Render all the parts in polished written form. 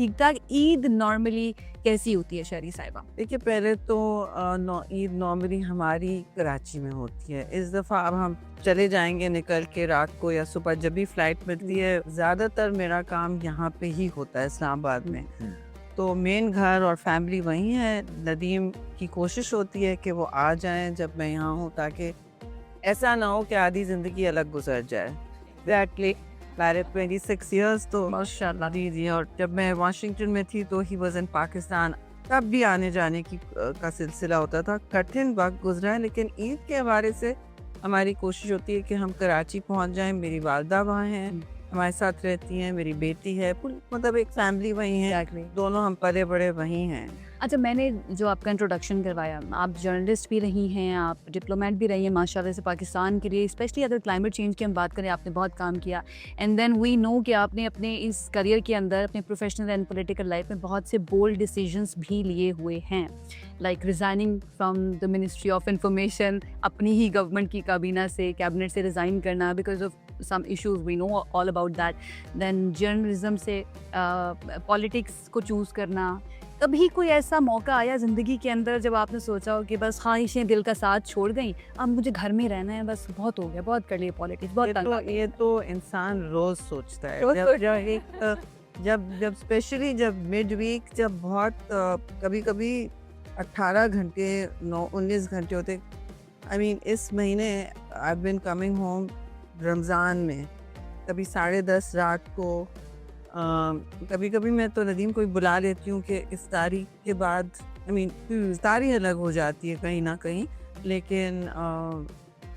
ठीक ठाक। ईद नॉर्मली कैसी होती है शहरी साहिबा? देखिए पहले तो ईद नॉर्मली हमारी कराची में होती है। इस दफ़ा अब हम चले जाएंगे निकल के रात को या सुबह जब भी फ़्लाइट मिलती है। ज़्यादातर मेरा काम यहाँ पे ही होता है इस्लामाबाद में, तो मेन घर और फैमिली वहीं है। नदीम की कोशिश होती है कि वो आ जाएं जब मैं यहाँ हूँ, ताकि ऐसा ना हो कि आधी ज़िंदगी अलग गुजर जाए। एग्जैक्टली मैरिड 26 इयर्स, तो माशाल्लाह जी। और जब मैं वाशिंगटन में थी तो ही वाज इन पाकिस्तान, तब भी आने जाने की का सिलसिला होता था। कठिन वक्त गुजरा है, लेकिन ईद के हवाले से हमारी कोशिश होती है कि हम कराची पहुंच जाएं। मेरी वालदा वहाँ हैं, हमारे साथ रहती हैं, मेरी बेटी है, मतलब एक फैमिली वहीं है। दोनों हम पले बड़े वहीं हैं। अच्छा, मैंने जो आपका इंट्रोडक्शन करवाया, आप जर्नलिस्ट भी रही हैं, आप डिप्लोमेट भी रही हैं माशाल्लाह से पाकिस्तान के लिए, स्पेशली अगर क्लाइमेट चेंज की हम बात करें, आपने बहुत काम किया। एंड देन वी नो कि आपने अपने इस करियर के अंदर, अपने प्रोफेशनल एंड पॉलिटिकल लाइफ में बहुत से बोल्ड डिसीजंस भी लिए हुए हैं, like resigning from the ministry of information, अपनी ही गवर्नमेंट की काबीना से, कैबिनेट से रिज़ाइन करना because of some issues, we know all about that. Then journalism से पॉलिटिक्स को चूज़ करना। कभी कोई ऐसा मौका आया ज़िंदगी के अंदर जब आपने सोचा हो कि बस ख्वाहिशें दिल का साथ छोड़ गई, अब मुझे घर में रहना है, बस बहुत हो गया, बहुत कर लिए पॉलिटिक्स, बहुत तंग आ गई? ये तो इंसान रोज़ सोचता है। जब स्पेशली जब मिड वीक, जब बहुत कभी-कभी 18 घंटे 19 घंटे होते। आई मीन इस महीने I have been coming home Ramzan में, कभी 10:30 रात को। कभी-कभी मैं तो नदीम को भी बुला लेती हूँ कि इफ्तारी के बाद, आई मीन इफ्तारी अलग हो जाती है कहीं ना कहीं, लेकिन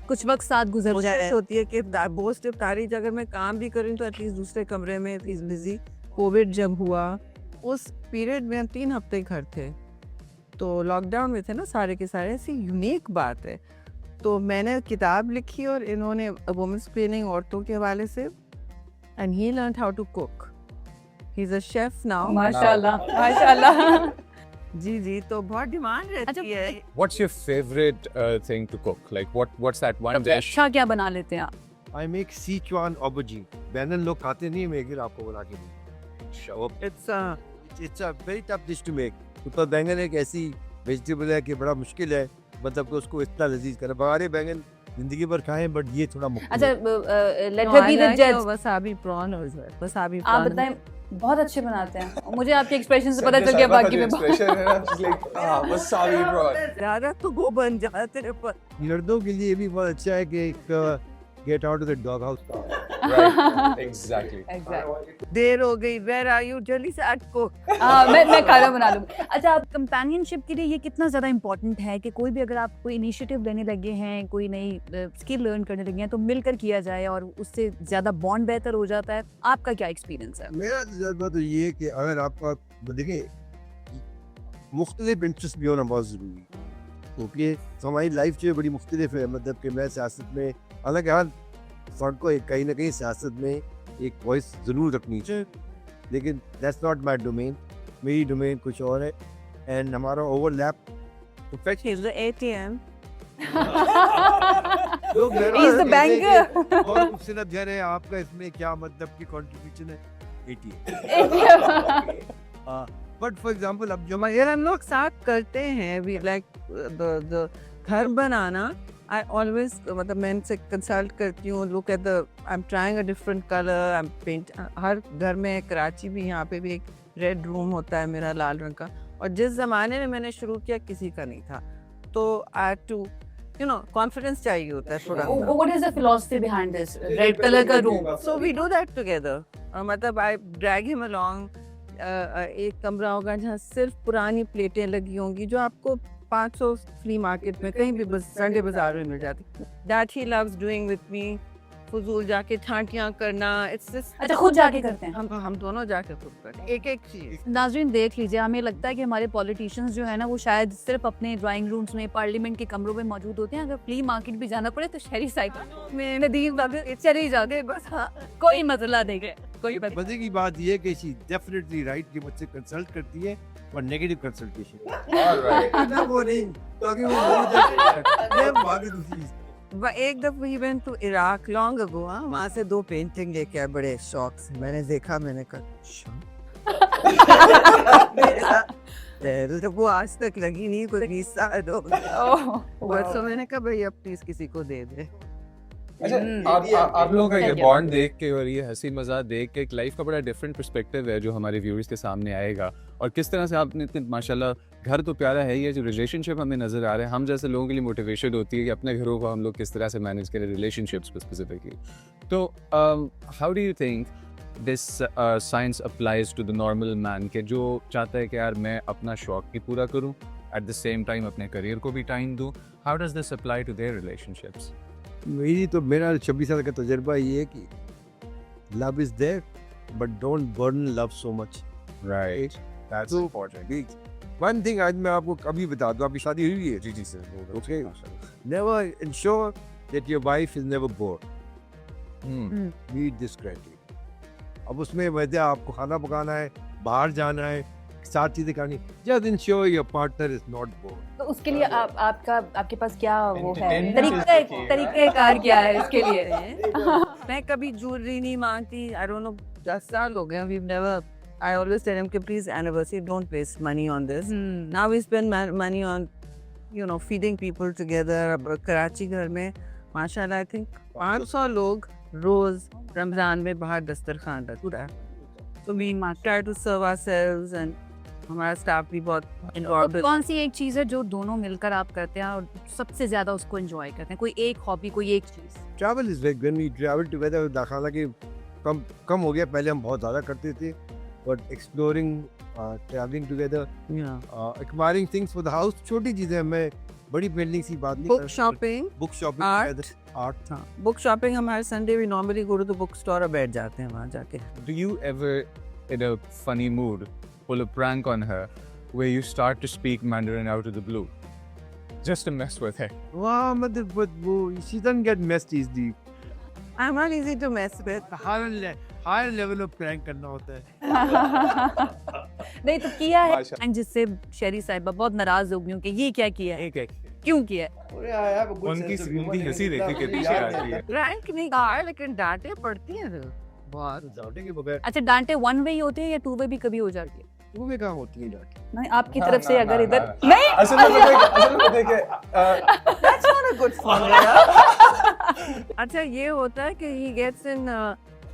कुछ वक्त साथ गुजर जाए। होती है कि पोस्ट इफ्तारी अगर मैं काम भी करूँ तो एटलीस्ट दूसरे कमरे में एटलीस्ट बिजी। कोविड जब हुआ उस पीरियड में 3 हफ्ते घर थे, तो लॉकडाउन में थे ना सारे के सारे। ऐसी यूनिक बात है, तो मैंने किताब लिखी और इन्होंने वुमेन्स ट्रेनिंग औरतों के हवाले से, and he learn how to cook. He is a chef now. माशाल्लाह माशाल्लाह। जी, तो बहुत डिमांड रहती है। What's your favorite thing to cook? Like what's that one सबसे dish? अच्छा क्या बना लेते हैं आप? I make Sichuan aubergine. बैंगन लोग खाते नहीं, मैं फिर आपको बना के दूँ। It's a very tough dish to make. क्योंकि बैंगन एक ऐसी वेजिटेबल है कि बड़ा मुश्किल है, मतलब कि उसको इतना लजीज करें। बघारे बैंगन जिंदगी भर खाएं, बट ये थोड़ा मुश्किल अच्छा, है। लेट हर बी द जज। वसाबी प्रॉन और वसाबी आप प्रॉन बताएं, बहुत अच्छे बनाते हैं। मुझे आपके एक्सप्रेशन से पता चल गया बाकी में। expression है ना, just like wasabi prawn. ज़्यादा तो वो बन जाते हैं, पर मर्दों के लिए भी बहुत अच्छा है कि get out of the dog house. Right, exactly. देर हो गई, वेयर आर यू, जल्दी से आज को। मैं खाना बना लूँगी। अच्छा, आप कंपेनियनशिप के लिए ये कितना ज़्यादा इम्पोर्टेंट है कि कोई भी अगर आप कोई इनिशिएटिव लेने लगे हैं, कोई नई स्किल लर्न करने लगे हैं, तो मिलकर किया जाए और उससे ज़्यादा बॉन्ड बेहतर हो जाता है। आपका क्या एक्सपीरियंस है? मेरा तजुर्बा तो ये है कि अगर आपका देखिए मुख्तलिफ इंटरेस्ट भी होना बहुत ज़रूरी है, क्योंकि हमारी लाइफ जो है बड़ी मुख्तलिफ है। मतलब कि मैं सियासत में, हालांकि हर फर्द को कहीं ना कहीं सियासत में एक वॉइस ज़रूर रखनी चाहिए, लेकिन दैट्स नॉट माई डोमेन। मेरी डोमेन कुछ और है, एंड हमारा overlap ATM He's the banker. बहुत खूबसूरत घर है आपका, इसमें क्या मतलब की कंट्रीब्यूशन है? ATM। बट फॉर एग्जांपल अब जो यार हम लोग साथ करते हैं, वी लाइक द घर बनाना। आई ऑलवेज, मतलब मैं इनसे कंसल्ट करती हूँ, look at the, I am trying a different colour, I am paint. हर घर में, कराची भी, यहाँ पे भी एक रेड रूम होता है मेरा, लाल रंग का। और जिस ज़माने में मैंने शुरू किया किसी का नहीं था, तो आई टू कॉन्फिडेंस चाहिए होता है थोड़ा। What is the philosophy behind this? Red color का room. So we do that together. मतलब I drag him along. एक कमरा होगा जहाँ सिर्फ पुरानी प्लेटें लगी होंगी, जो आपको 500 फ्ली मार्केट में कहीं भी संडे बाजार में मिल जाती। That he loves doing with me. फजूल जाके छांटियाँ करना, इट्स जस्ट। अच्छा, खुद जाके करते हैं? हम दोनों जाके खुद करते हैं, एक चीज। नाज़रीन देख लीजिए, हमें लगता है कि हमारे पॉलिटिशियंस जो है ना, वो शायद सिर्फ अपने ड्राइंग रूम्स में, पार्लियामेंट के कमरों में मौजूद होते हैं। अगर फ्ली मार्केट भी जाना पड़े तो शहरी साइकिल में नदीम चले जाते, बस। हाँ, कोई मसला नहीं है, कोई मजे की बात ये है कि शी डेफिनेटली राइट कि मुझसे कंसल्ट करती है, और नेगेटिव कंसल्टेशन। All right. वो नहीं, ताकि वो बाकी दूसरी। एक दफा he went to Iraq long ago, वहाँ से 2 पेंटिंग लेके आए बड़े शौक से। मैंने देखा, मैंने कहा तो वो आज तक लगी नहीं, कोई 20 साल हो गए। बस तो मैंने कहा भाई अब प्लीज किसी को दे दे। अच्छा, आप लोगों का ये बॉन्ड देख के और ये हंसी मजाक देख के एक लाइफ का बड़ा डिफरेंट पर्सपेक्टिव है जो हमारे व्यूअर्स के सामने आएगा। और किस तरह से आपने इतने माशाल्लाह, घर तो प्यारा है ही है, जो रिलेशनशिप हमें नज़र आ रहे हैं, हम जैसे लोगों के लिए मोटिवेशन होती है कि अपने घरों को हम लोग किस तरह से मैनेज करें, रिलेशनशिप्स को स्पेसिफिकली। तो how do you think this science applies to the normal man के जो चाहता है कि यार मैं अपना शौक भी पूरा करूं, एट द सेम टाइम अपने करियर को भी टाइम दूं, how does this apply to their relationships? मेरा 26 साल का तजुर्बा ये है कि love is there but don't burn love so much. Right, that's too important. One thing आज मैं आपको अभी बता दूं, आपकी शादी हुई है? जी जी sir. Okay. Never ensure that your wife is never bored. Meet this criteria. अब उसमें वैसे आपको खाना पकाना है, बाहर जाना है, साथ चीजें करनी, just ensure your partner is not bored. तो उसके लिए आपके पास क्या वो है, Entertainment तरीक़ेकार क्या है इसके लिए? मैं कभी ज्वेलरी नहीं मांगती। I don't know, 10 साल हो गए। We've never. I always tell him कि please anniversary, don't waste money on this. Now we spend money on, you know, feeding people together. अब कराची घर में माशाल्लाह I think 500 लोग रोज रमजान में बाहर दस्तरखान रखता है। So we try to serve ourselves and हमारा स्टाफ भी बहुत involved है। कौन सी एक चीज़ है जो दोनों मिलकर आप करते हैं और सबसे ज़्यादा उसको एंजॉय करते हैं? कोई एक हॉबी, कोई एक चीज़? Travel is like when we travel together. दाखिला कि कम हो गया, पहले हम बहुत ज़्यादा करते थे, but exploring, traveling together, acquiring things for the house, छोटी चीज़ें, मैं बड़ी पेंटिंग सी बात नहीं book shopping, book shopping, Art. Art. हाँ बुक शॉपिंग हमारे संडे भी normally go to the book store और बैठ जाते हैं वहाँ जाके। Do you ever, in a funny mood, pull a prank on her where you start to speak Mandarin out of the blue? Just to mess with her. वाह, मतलब वो she doesn't get messed easily. I'm not easy to mess with. Higher level of prank करना होता है। नहीं तो किया है माशा- and जिससे शेरी साहिबा बहुत नाराज हो गई हूँ कि ये क्या किया है, क्यों किया है? उनकी हंसी देखी कि पीछे आ रही है। रैंक नहीं कहा लेकिन डांटे पड़ती हैं बहुत। डांटे के बगैर अच्छा, डांटे वन वे ही होते हैं या टू वे भी कभी हो जाती है? वो में कहाँ होती है डांटे? नहीं, आपकी तरफ से अगर इधर ना। नहीं, असल में पता है कि That's not a good fun, यार। अच्छा ये होता है कि he gets in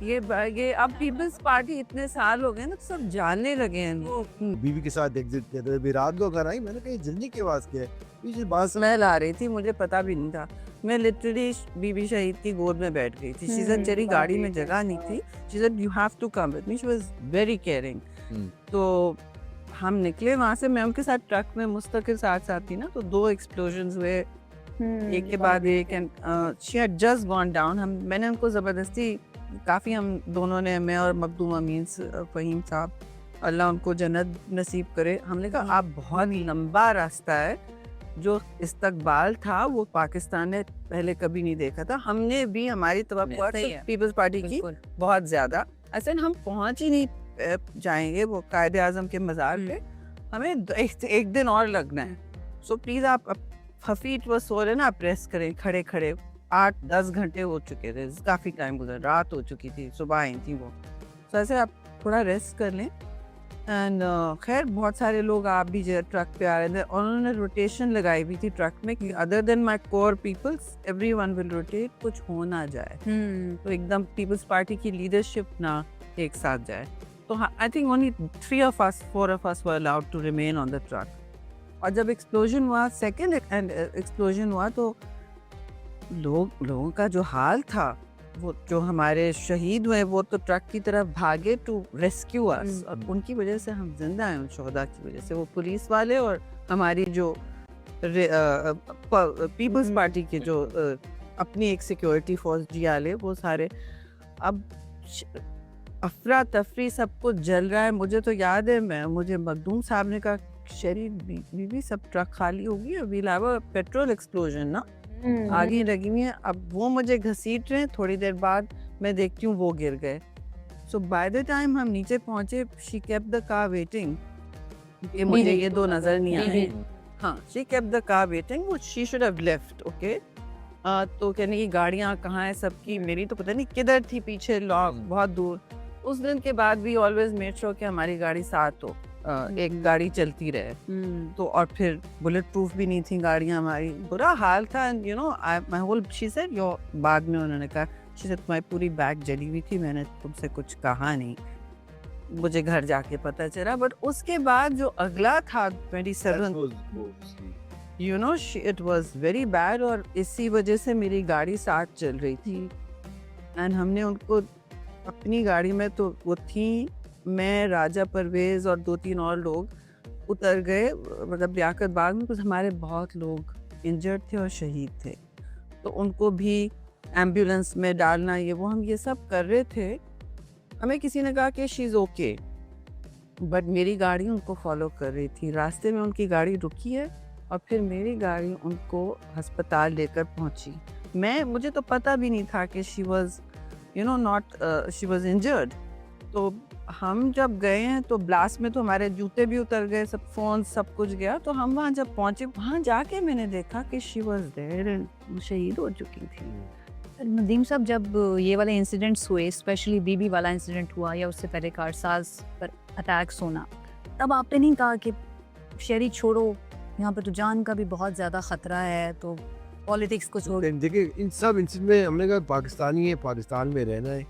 ये अब पीपल्स पार्टी इतने साल हो गए ना, तो सब जानने लगे हैं इनको। बीवी के साथ एग्जिट किया था, अभी रात को घर आई, मैंने कहा जल्दी की आवाज क्या है, पीछे बात स्मेल आ रही थी, मुझे पता भी नहीं था। मैं लिटरली बीबी शहीद की गोद में बैठ गई थी। शी सेड तेरी गाड़ी में जगह नहीं थी, she said you have to come with me, she was very caring. तो हम निकले वहाँ से, मैं उनके साथ ट्रक में मुस्तकिल साथ साथ थी ना, तो 2 एक्सप्लोजन्स हुए एक के बाद एक, and she had just gone down. मैंने उनको ज़बरदस्ती काफ़ी, हम दोनों ने, मैं और मखदूम अमीन फ़हीम साहब, अल्लाह उनको जन्नत नसीब करे, हमने कहा आप बहुत लंबा रास्ता है, जो इस्तकबाल था वो पाकिस्तान ने पहले कभी नहीं देखा था। हमने भी हमारी तवक्कुआत पीपल्स पार्टी की बहुत ज़्यादा, ऐसे हम पहुँच ही नहीं जाएंगे वो कायदे आज़म के मज़ार पे, हमें एक दिन और लगना है। सो प्लीज़ आप हफीज वो सो रहे ना, आप रेस्ट करें, खड़े खड़े 8-10 घंटे हो चुके थे, काफ़ी टाइम गुजर, रात हो चुकी थी, सुबह आई थी वो। तो ऐसे आप थोड़ा रेस्ट कर लें। एंड खैर बहुत सारे लोग आप भी जो ट्रक पे आ रहे थे, और उन्होंने रोटेशन लगाई हुई थी ट्रक में कि other than my core peoples everyone will rotate, कुछ हो ना जाए, तो एकदम पीपल्स पार्टी की लीडरशिप ना एक साथ जाए। तो I think only 4 of us were allowed to remain on the truck. और जब एक्सप्लोजन हुआ, सेकेंड एक्सप्लोजन हुआ, तो लोगों का जो हाल था, वो जो हमारे शहीद हुए वो तो ट्रक की तरफ भागे टू रेस्क्यू अस, और उनकी वजह से हम जिंदा हैं, उन शोहदा की वजह से। वो पुलिस वाले और हमारी जो पीपल्स पार्टी के जो अपनी एक सिक्योरिटी फोर्स जियाले, वो सारे अब अफरा तफरी, सब कुछ जल रहा है। मुझे तो याद है, मुझे मखदूम साहब ने कहा शरी बीबी सब ट्रक खाली होगी, अभी लावा पेट्रोल एक्सप्लोजन ना आगे लगी हुई है। अब वो मुझे घसीट रहे हैं, थोड़ी देर बाद मैं देखती हूँ वो गिर गए। सो बाय द टाइम हम नीचे पहुंचे, she kept the car waiting, ये मुझे ये 2 नजर नहीं आए। हाँ, she kept the car waiting, वो she should have left, okay. तो कहने की गाड़ियाँ कहाँ है सबकी, मेरी तो पता नहीं किधर थी, पीछे लॉक बहुत दूर। उस दिन के बाद भी ऑलवेज मेड श्योर कि हमारी गाड़ी साथ हो, एक गाड़ी चलती रहे। तो और फिर बुलेट प्रूफ भी नहीं थी गाड़ियाँ हमारी, बुरा हाल था। You know my whole she said your, बाद में उन्होंने कहा शी सेड तुम्हारी पूरी बैग जली हुई थी, मैंने तुमसे कुछ कहा नहीं, मुझे घर जाके पता चला। बट उसके बाद जो अगला था 27, you know it was very bad, और इसी वजह से मेरी गाड़ी साथ चल रही थी। एंड हमने उनको अपनी गाड़ी में, तो वो थी मैं, राजा परवेज और 2-3 और लोग उतर गए, मतलब लियाकत बाग में। कुछ हमारे बहुत लोग इंजर्ड थे और शहीद थे, तो उनको भी एम्बुलेंस में डालना, ये वो हम ये सब कर रहे थे। हमें किसी ने कहा कि शी इज़ ओके, बट मेरी गाड़ी उनको फॉलो कर रही थी। रास्ते में उनकी गाड़ी रुकी है और फिर मेरी गाड़ी उनको अस्पताल लेकर पहुंची। मुझे तो पता भी नहीं था कि she was you know not she was injured. तो हम जब गए हैं तो ब्लास्ट में तो हमारे जूते भी उतर गए, सब फोन सब कुछ गया। तो हम वहाँ जब पहुँचे, वहाँ जाके मैंने देखा कि शी वाज देयर एंड वो शहीद हो चुकी थी। नदीम साहब, जब ये वाले इंसिडेंट्स हुए, स्पेशली बीबी वाला इंसिडेंट हुआ या उससे पहले कारसाज पर अटैक्स होना, तब आपने नहीं कहा कि शहरी छोड़ो, यहाँ पर तो जान का भी बहुत ज़्यादा ख़तरा है, तो पॉलिटिक्स को छोड़। देखिए इन सब इंसिडेंट में हमने कहा पाकिस्तानी है, पाकिस्तान में रहना है,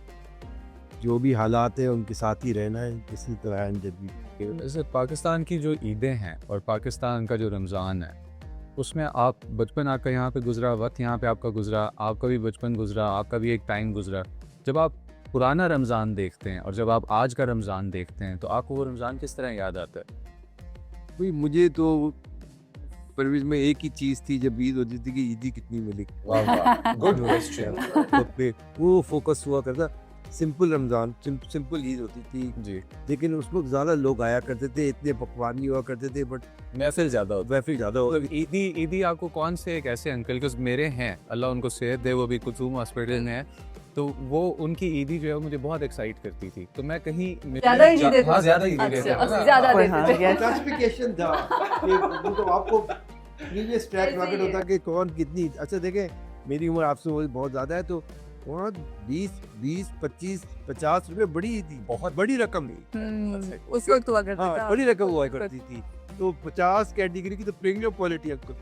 जो भी हालात है उनके साथ ही रहना है, किसी तरह जब भी। जैसे पाकिस्तान की जो ईदें हैं और पाकिस्तान का जो रमज़ान है, उसमें आप बचपन आपका यहाँ पे गुजरा, वक्त यहाँ पे आपका गुजरा, आपका भी बचपन गुजरा, आपका भी एक टाइम गुजरा। जब आप पुराना रमज़ान देखते हैं और जब आप आज का रमज़ान देखते हैं, तो आपको वो रमज़ान किस तरह याद आता है? भाई मुझे तो परवेज में एक ही चीज़ थी, जब ईद होती थी कि ईदी कितनी मिली। Good question. वो फोकस हुआ करता, सिंपल रमज़ान, सिंपल ईद होती थी जी, लेकिन उस वक्त ज़्यादा लोग आया करते थे, इतने पकवान नहीं हुआ करते थे, बट महफिल ज़्यादा होता वैसे ज़्यादा होता है। ईदी आपको कौन से एक ऐसे अंकल, बिकॉज मेरे हैं, अल्लाह उनको सेहत दे, वो भी कुतुब हॉस्पिटल में है, तो वो उनकी ईदी जो है वो मुझे बहुत एक्साइट करती थी। तो मैं कहीं ज़्यादा ईदी देते थे? हाँ, ज़्यादा ईदी देते अच्छा, थे। ज़्यादा देते थे। क्लासिफिकेशन था कि तो आपको प्रीवियस ट्रैक रॉकेट होता कि कौन कितनी। अच्छा देखें, मेरी उम्र आपसे बहुत ज़्यादा है, तो वहाँ 20, 25, 50 रुपए बड़ी थी, बहुत बड़ी रकम थी उस वक्त हुआ करता हाँ, था। बड़ी रकम हुआ करती थी। तो 50 कैटेगरी की तो प्रीमियम क्वालिटी आपको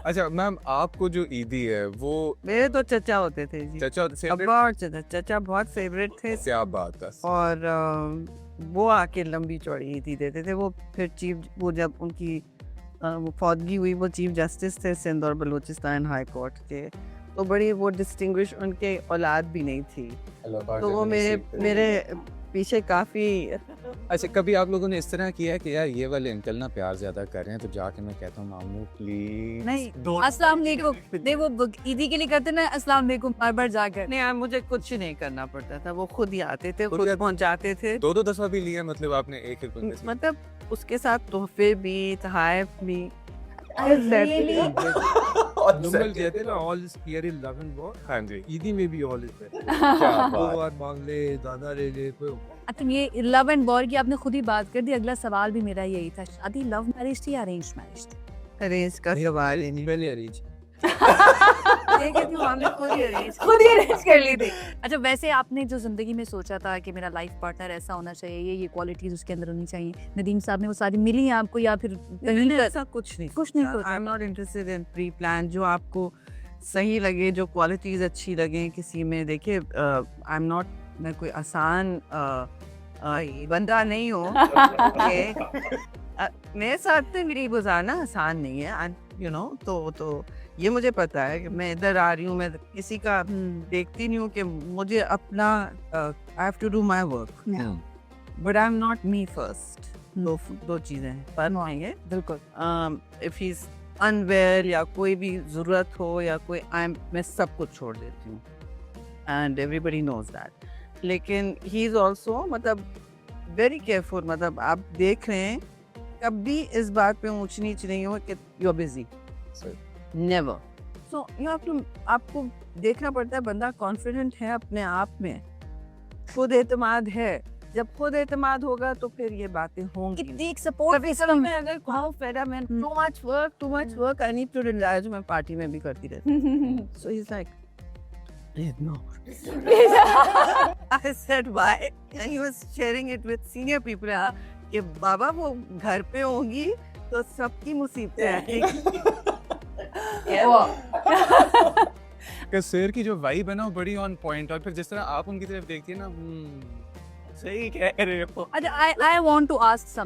अच्छा मैम, आपको जो ईदी है वो मेरे तो चचा होते थे जी, चचा अब्बा और चचा बहुत फेवरेट थे। क्या बात है। और वो आके लंबी चौड़ी ईदी देते थे। वो फिर चीफ, वो जब उनकी वो फौतगी हुई, वो चीफ जस्टिस थे सिंध और बलूचिस्तान हाई कोर्ट के, तो बड़ी वो डिस्टिंग्विश, उनके औलाद भी नहीं थी, तो वो मेरे पीछे काफ़ी। अच्छा, कभी आप लोगों ने इस तरह किया है कि यार ये वाले अंकल ना प्यार ज्यादा कर रहे हैं, तो जाके मैं कहता हूँ मामू प्लीज नहीं, अस्सलाम वालेकुम, नहीं वो ईदी के लिए करते ना, अस्सलाम वालेकुम बार बार जाकर। नहीं यार, मुझे कुछ नहीं करना पड़ता था, वो खुद ही आते थे, खुद पहुंचाते थे। 2-2 दफा भी लिया, मतलब आपने एक एक बंदे से? मतलब उसके साथ तोहफे भी, तोहफ भी। नंबर कहते हैं ना, all is clear in love and war. हाँ जी, ईदी में भी ऑल इज क्या दो बात। बार मांग ले, दादा ले ले, कोई अच्छा, ये लव एंड वॉर की आपने खुद ही बात कर दी। अगला सवाल भी मेरा यही था, शादी लव मैरिज थी या अरेंज मैरिज थी? अरेंज का सवाल ही नहीं। मैंने अरेंज खुद ही अरेंज कर ली थी। अच्छा, वैसे आपने जो जिंदगी में सोचा था कि मेरा लाइफ पार्टनर ऐसा होना चाहिए, ये क्वालिटीज उसके अंदर होनी चाहिए, नदीम साहब ने वो सारी मिली हैं आपको, या फिर नहीं, ऐसा कुछ नहीं सोचा? आई am not interested in pre plan. जो आपको सही लगे, जो क्वालिटीज अच्छी लगे किसी में। देखिए, आई एम नॉट, मैं कोई आसान बंदा नहीं हूँ मेरे साथ तो मेरी गुजारना आसान नहीं है, यू नो। तो ये मुझे पता है कि मैं इधर आ रही हूँ, मैं किसी का देखती नहीं हूँ कि मुझे अपना I have to do my work, but I am not me first. दो चीज़ें हैं, पर आएंगे बिल्कुल। इफ ही इज अनवेल या कोई भी ज़रूरत हो या कोई, मैं सब कुछ छोड़ देती हूँ, एंड एवरीबडी नोज दैट। लेकिन ही इज़ ऑल्सो, मतलब वेरी केयरफुल। मतलब आप देख रहे हैं, कभी इस बात पे ऊंच नीच नहीं हो कि you are busy, never. So you have to, आपको देखना पड़ता है बंदा कॉन्फिडेंट है अपने आप में, खुद एतमाद है। जब खुद एतमाद होगा तो फिर ये बातें होंगी। कितनी एक सपोर्ट कभी मैं अगर कहूँ फेडा, मैं too much work, I need to relax, जो मैं पार्टी में भी करती रहती हूँ। So he is like No. I said why? And he was sharing it with senior people. कि बाबा वो घर पे होंगी तो सबकी मुसीबतें आएंगी. कि शेर की जो वाइब है ना वो बड़ी ऑन पॉइंट, और फिर जिस तरह आप उनकी तरफ देखती है ना, सही कह रहे हो. I want to ask something.